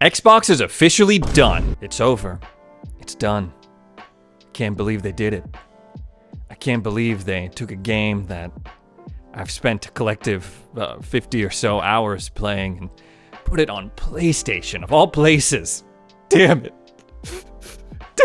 Xbox is officially done. It's over. It's done. Can't believe they did it. I can't believe they took a game that I've spent a collective 50 or so hours playing and put it on PlayStation, of all places. Damn it.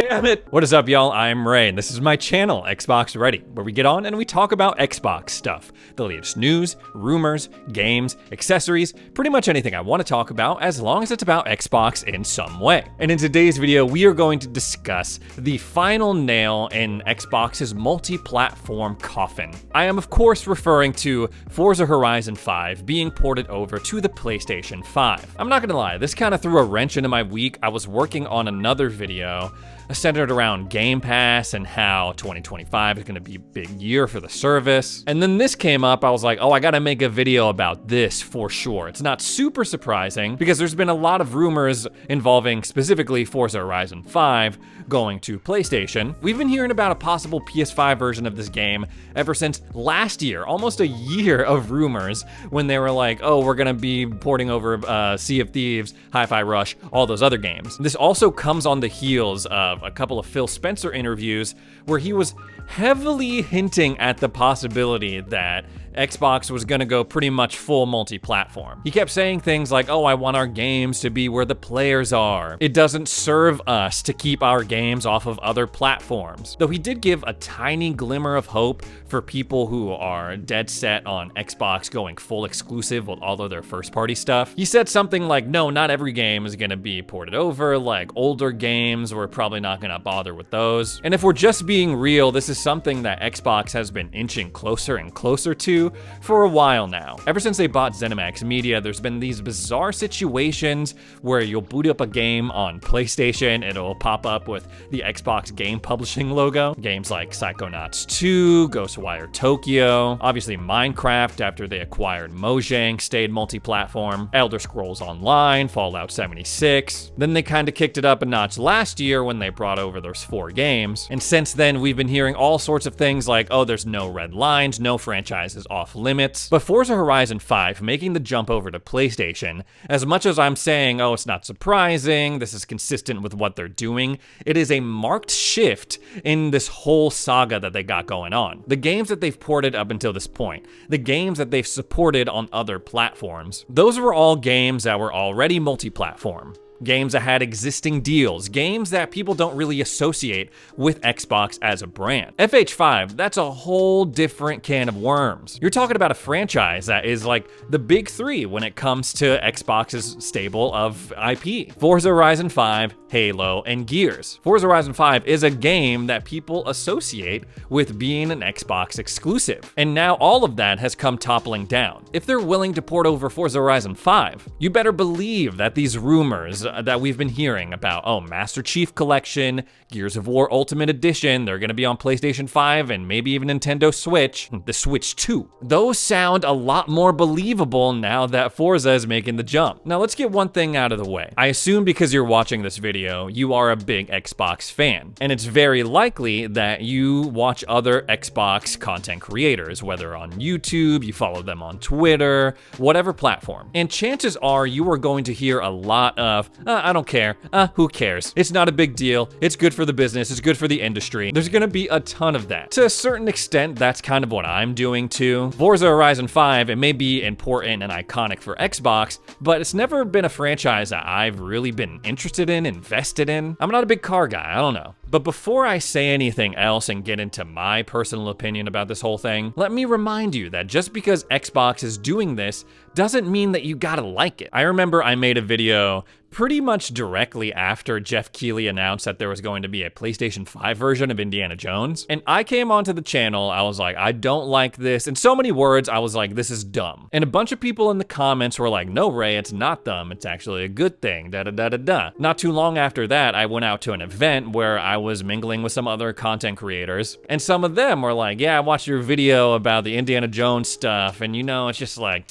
Damn it! What is up, y'all? I'm Ray, and this is my channel, Xbox Ready, where we get on and we talk about Xbox stuff. The latest news, rumors, games, accessories, pretty much anything I want to talk about, as long as it's about Xbox in some way. And in today's video, we are going to discuss the final nail in Xbox's multi-platform coffin. I am, of course, referring to Forza Horizon 5 being ported over to the PlayStation 5. I'm not gonna lie, this kind of threw a wrench into my week. I was working on another video centered around Game Pass and how 2025 is gonna be a big year for the service. And then this came up, I was like, oh, I gotta make a video about this for sure. It's not super surprising because there's been a lot of rumors involving specifically Forza Horizon 5 going to PlayStation. We've been hearing about a possible PS5 version of this game ever since last year, almost a year of rumors when they were like, oh, we're gonna be porting over Sea of Thieves, Hi-Fi Rush, all those other games. This also comes on the heels of a couple of Phil Spencer interviews where he was heavily hinting at the possibility that Xbox was gonna go pretty much full multi-platform. He kept saying things like, oh, I want our games to be where the players are. It doesn't serve us to keep our games off of other platforms. Though he did give a tiny glimmer of hope for people who are dead set on Xbox going full exclusive with all of their first-party stuff. He said something like, no, not every game is gonna be ported over, like older games, we're probably not gonna bother with those. And if we're just being real, this is something that Xbox has been inching closer and closer to for a while now. Ever since they bought ZeniMax Media, there's been these bizarre situations where you'll boot up a game on PlayStation, it'll pop up with the Xbox game publishing logo. Games like Psychonauts 2, Ghostwire Tokyo, obviously Minecraft after they acquired Mojang stayed multi-platform, Elder Scrolls Online, Fallout 76. Then they kind of kicked it up a notch last year when they brought over those 4 games. And since then, we've been hearing all sorts of things like, oh, there's no red lines, no franchises off limits. But Forza Horizon 5 making the jump over to PlayStation, as much as I'm saying, oh, it's not surprising, this is consistent with what they're doing, it is a marked shift in this whole saga that they got going on. The games that they've ported up until this point, the games that they've supported on other platforms, those were all games that were already multi-platform. Games that had existing deals, games that people don't really associate with Xbox as a brand. FH5, that's a whole different can of worms. You're talking about a franchise that is like the big 3 when it comes to Xbox's stable of IP. Forza Horizon 5, Halo, and Gears. Forza Horizon 5 is a game that people associate with being an Xbox exclusive. And now all of that has come toppling down. If they're willing to port over Forza Horizon 5, you better believe that these rumors that we've been hearing about, oh, Master Chief Collection, Gears of War Ultimate Edition, they're gonna be on PlayStation 5 and maybe even Nintendo Switch, the Switch 2. Those sound a lot more believable now that Forza is making the jump. Now let's get one thing out of the way. I assume because you're watching this video, you are a big Xbox fan, and it's very likely that you watch other Xbox content creators, whether on YouTube, you follow them on Twitter, whatever platform. And chances are you are going to hear a lot of, I don't care, who cares? It's not a big deal, it's good for the business, it's good for the industry. There's gonna be a ton of that. To a certain extent, that's kind of what I'm doing too. Forza Horizon 5, it may be important and iconic for Xbox, but it's never been a franchise that I've really been interested in, invested in. I'm not a big car guy, I don't know. But before I say anything else and get into my personal opinion about this whole thing, let me remind you that just because Xbox is doing this doesn't mean that you gotta like it. I remember I made a video pretty much directly after Jeff Keighley announced that there was going to be a PlayStation 5 version of Indiana Jones. And I came onto the channel, I was like, I don't like this. In so many words, I was like, this is dumb. And a bunch of people in the comments were like, no, Ray, it's not dumb. It's actually a good thing, da-da-da-da-da. Not too long after that, I went out to an event where I was mingling with some other content creators, and some of them were like, yeah, I watched your video about the Indiana Jones stuff, and it's just like,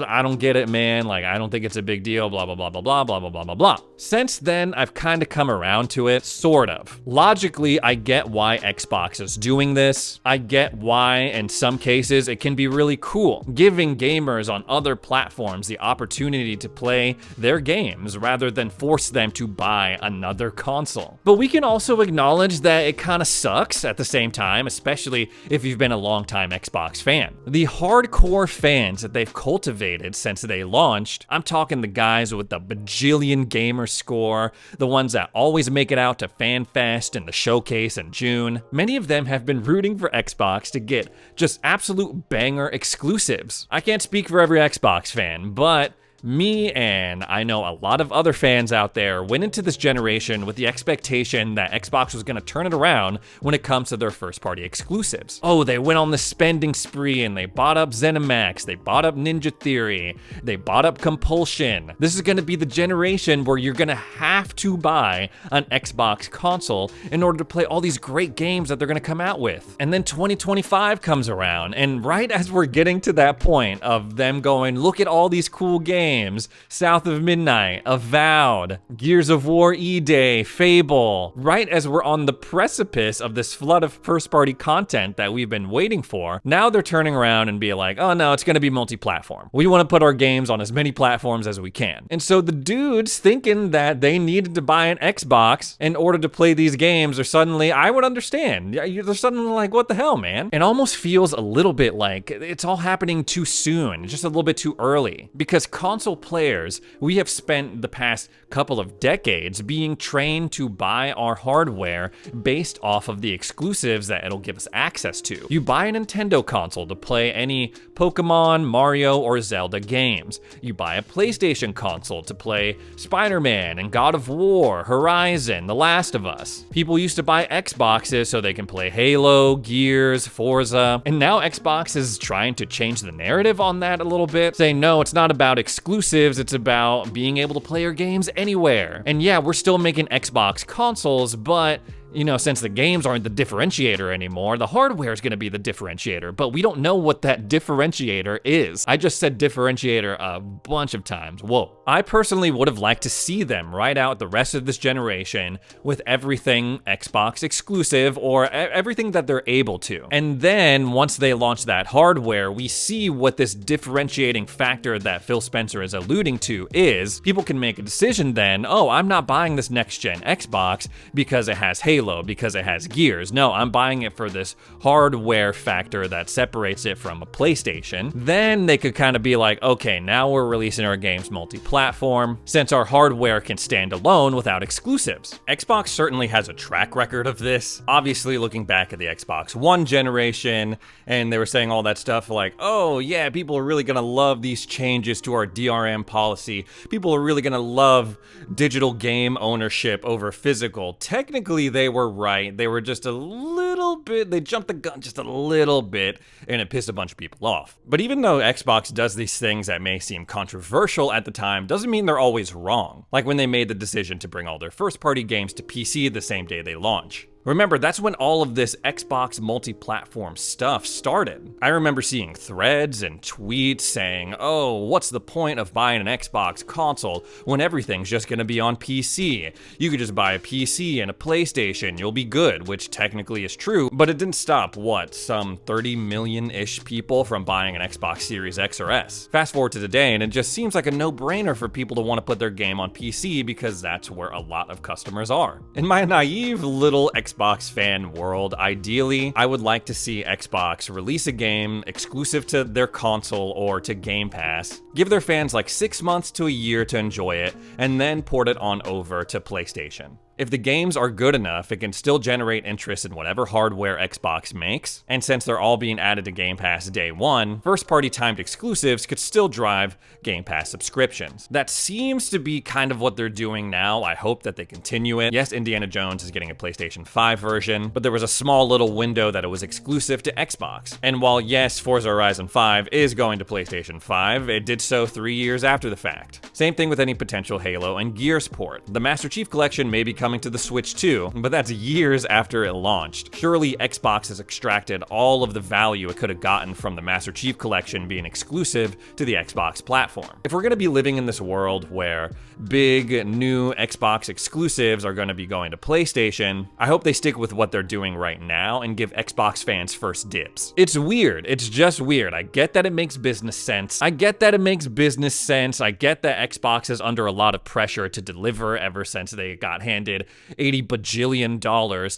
I don't get it, man. Like, I don't think it's a big deal, blah, blah, blah, blah, blah, blah, blah, blah, blah, blah. Since then, I've kind of come around to it, sort of. Logically, I get why Xbox is doing this. I get why, in some cases, it can be really cool, giving gamers on other platforms the opportunity to play their games rather than force them to buy another console. But we can also acknowledge that it kind of sucks at the same time, especially if you've been a longtime Xbox fan. The hardcore fans that they've cultivated since they launched, I'm talking the guys with the bajillion gamer score, the ones that always make it out to FanFest and the showcase in June. Many of them have been rooting for Xbox to get just absolute banger exclusives. I can't speak for every Xbox fan, but me and I know a lot of other fans out there went into this generation with the expectation that Xbox was going to turn it around when it comes to their first-party exclusives. Oh, they went on the spending spree and they bought up ZeniMax, they bought up Ninja Theory, they bought up Compulsion. This is going to be the generation where you're going to have to buy an Xbox console in order to play all these great games that they're going to come out with. And then 2025 comes around, and right as we're getting to that point of them going, look at all these cool games, South of Midnight, Avowed, Gears of War E-Day, Fable. Right as we're on the precipice of this flood of first-party content that we've been waiting for, now they're turning around and be like, oh no, it's gonna be multi-platform. We wanna put our games on as many platforms as we can. And so the dudes thinking that they needed to buy an Xbox in order to play these games are suddenly, I would understand. They're suddenly like, what the hell, man? It almost feels a little bit like it's all happening too soon, just a little bit too early. Because console players, we have spent the past couple of decades being trained to buy our hardware based off of the exclusives that it'll give us access to. You buy a Nintendo console to play any Pokemon, Mario, or Zelda games. You buy a PlayStation console to play Spider-Man and God of War, Horizon, The Last of Us. People used to buy Xboxes so they can play Halo, Gears, Forza, and now Xbox is trying to change the narrative on that a little bit, saying no, it's not about exclusives, it's about being able to play your games anywhere. And yeah, we're still making Xbox consoles, but since the games aren't the differentiator anymore, the hardware is going to be the differentiator, but we don't know what that differentiator is. I just said differentiator a bunch of times. Whoa. I personally would have liked to see them ride out the rest of this generation with everything Xbox exclusive or everything that they're able to. And then once they launch that hardware, we see what this differentiating factor that Phil Spencer is alluding to is. People can make a decision then, oh, I'm not buying this next gen Xbox because it has Halo, because it has Gears. No, I'm buying it for this hardware factor that separates it from a PlayStation. Then they could kind of be like, okay, now we're releasing our games multi-platform, since our hardware can stand alone without exclusives. Xbox certainly has a track record of this. Obviously, looking back at the Xbox One generation, and they were saying all that stuff like, oh yeah, people are really gonna love these changes to our DRM policy. People are really gonna love digital game ownership over physical. Technically, they were right. They were just a little bit, they jumped the gun just a little bit, and it pissed a bunch of people off. But even though Xbox does these things that may seem controversial at the time, doesn't mean they're always wrong. Like when they made the decision to bring all their first-party games to PC the same day they launch. Remember, that's when all of this Xbox multi-platform stuff started. I remember seeing threads and tweets saying, oh, what's the point of buying an Xbox console when everything's just gonna be on PC? You could just buy a PC and a PlayStation, you'll be good, which technically is true, but it didn't stop, what, some 30 million-ish people from buying an Xbox Series X or S. Fast forward to today, and it just seems like a no-brainer for people to want to put their game on PC because that's where a lot of customers are. In my naive little Xbox fan world, ideally, I would like to see Xbox release a game exclusive to their console or to Game Pass, give their fans like 6 months to a year to enjoy it, and then port it on over to PlayStation. If the games are good enough, it can still generate interest in whatever hardware Xbox makes, and since they're all being added to Game Pass day one, first-party timed exclusives could still drive Game Pass subscriptions. That seems to be kind of what they're doing now. I hope that they continue it. Yes, Indiana Jones is getting a PlayStation 5 version, but there was a small little window that it was exclusive to Xbox. And while yes, Forza Horizon 5 is going to PlayStation 5, it did so 3 years after the fact. Same thing with any potential Halo and Gears port. The Master Chief Collection may be coming to the Switch too, but that's years after it launched. Surely Xbox has extracted all of the value it could have gotten from the Master Chief Collection being exclusive to the Xbox platform. If we're gonna be living in this world where big new Xbox exclusives are gonna be going to PlayStation, I hope they stick with what they're doing right now and give Xbox fans first dibs. It's weird, it's just weird. I get that it makes business sense. I get that Xbox is under a lot of pressure to deliver ever since they got handed $80 bajillion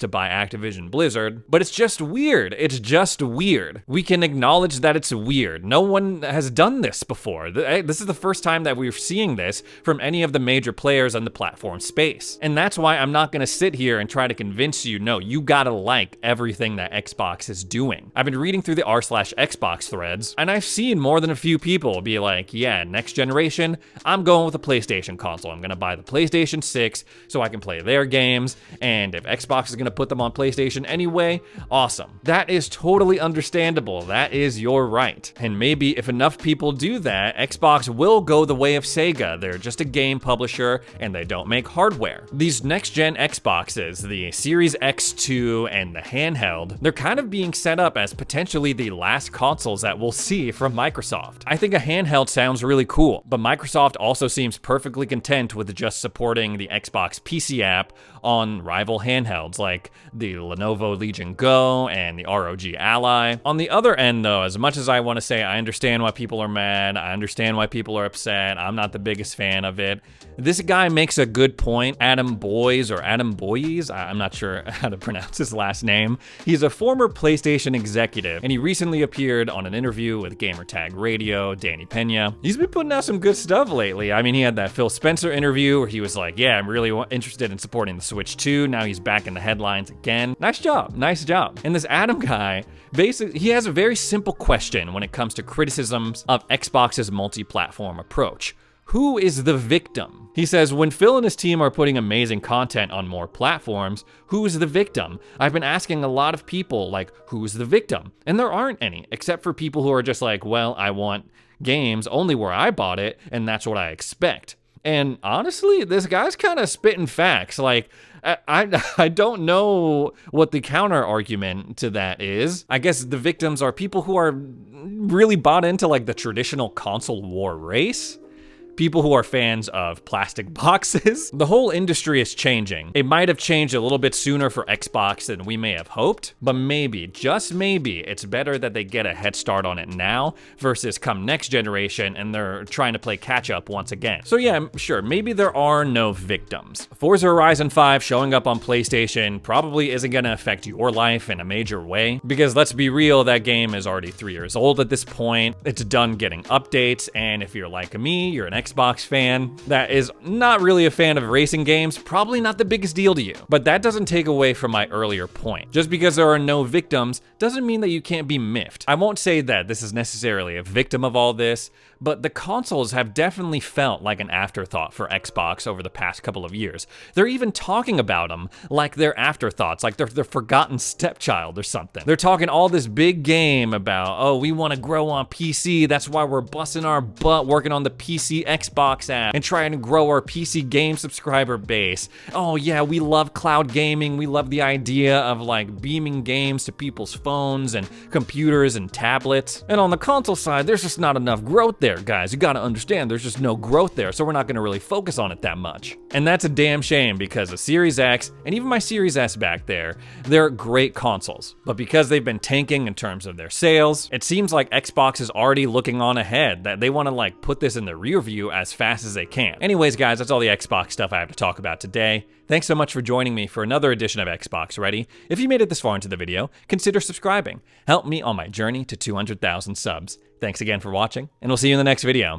to buy Activision Blizzard, but it's just weird. It's just weird. We can acknowledge that it's weird. No one has done this before. This is the first time that we're seeing this from any of the major players in the platform space. And that's why I'm not gonna sit here and try to convince you, no, you gotta like everything that Xbox is doing. I've been reading through the r/Xbox threads, and I've seen more than a few people be like, yeah, next generation, I'm going with a PlayStation console. I'm gonna buy the PlayStation 6 so I can play their games, and if Xbox is gonna put them on PlayStation anyway, awesome. That is totally understandable. That is your right. And maybe if enough people do that, Xbox will go the way of Sega. They're just a game publisher and they don't make hardware. These next-gen Xboxes, the Series X2 and the handheld, they're kind of being set up as potentially the last consoles that we'll see from Microsoft. I think a handheld sounds really cool, but Microsoft also seems perfectly content with just supporting the Xbox PC app on rival handhelds like the Lenovo Legion Go and the ROG Ally. On the other end though, as much as I want to say I understand why people are mad, I understand why people are upset, I'm not the biggest fan of it, this guy makes a good point. Adam Boyes, I'm not sure how to pronounce his last name. He's a former PlayStation executive, and he recently appeared on an interview with Gamertag Radio, Danny Pena. He's been putting out some good stuff lately. I mean, he had that Phil Spencer interview where he was like, yeah, I'm really interested in supporting the Switch 2. Now he's back in the headlines again. Nice job, nice job. And this Adam guy, basically, he has a very simple question when it comes to criticisms of Xbox's multi-platform approach. Who is the victim? He says, when Phil and his team are putting amazing content on more platforms, who is the victim? I've been asking a lot of people, like, who's the victim? And there aren't any, except for people who are just like, well, I want games only where I bought it, and that's what I expect. And honestly, this guy's kind of spitting facts. Like, I don't know what the counter argument to that is. I guess the victims are people who are really bought into like the traditional console war race. People who are fans of plastic boxes. The whole industry is changing. It might have changed a little bit sooner for Xbox than we may have hoped, but maybe, just maybe, it's better that they get a head start on it now versus come next generation and they're trying to play catch up once again. So yeah, sure, maybe there are no victims. Forza Horizon 5 showing up on PlayStation probably isn't gonna affect your life in a major way, because let's be real, that game is already 3 years old at this point. It's done getting updates, and if you're like me, you're an Xbox fan that is not really a fan of racing games, probably not the biggest deal to you. But that doesn't take away from my earlier point. Just because there are no victims doesn't mean that you can't be miffed. I won't say that this is necessarily a victim of all this, but the consoles have definitely felt like an afterthought for Xbox over the past couple of years. They're even talking about them like they're afterthoughts, like they're the forgotten stepchild or something. They're talking all this big game about, oh, we want to grow on PC, that's why we're busting our butt working on the PC Xbox app and trying to grow our PC game subscriber base. Oh yeah, we love cloud gaming, we love the idea of like beaming games to people's phones and computers and tablets. And on the console side, there's just not enough growth there, guys. You gotta understand, there's just no growth there, so we're not gonna really focus on it that much. And that's a damn shame, because the Series X and even my Series S back there, they're great consoles. But because they've been tanking in terms of their sales, it seems like Xbox is already looking on ahead, that they wanna like put this in the rear view as fast as they can. Anyways, guys, that's all the Xbox stuff I have to talk about today. Thanks so much for joining me for another edition of Xbox Ready. If you made it this far into the video, consider subscribing. Help me on my journey to 200,000 subs. Thanks again for watching, and we'll see you in the next video.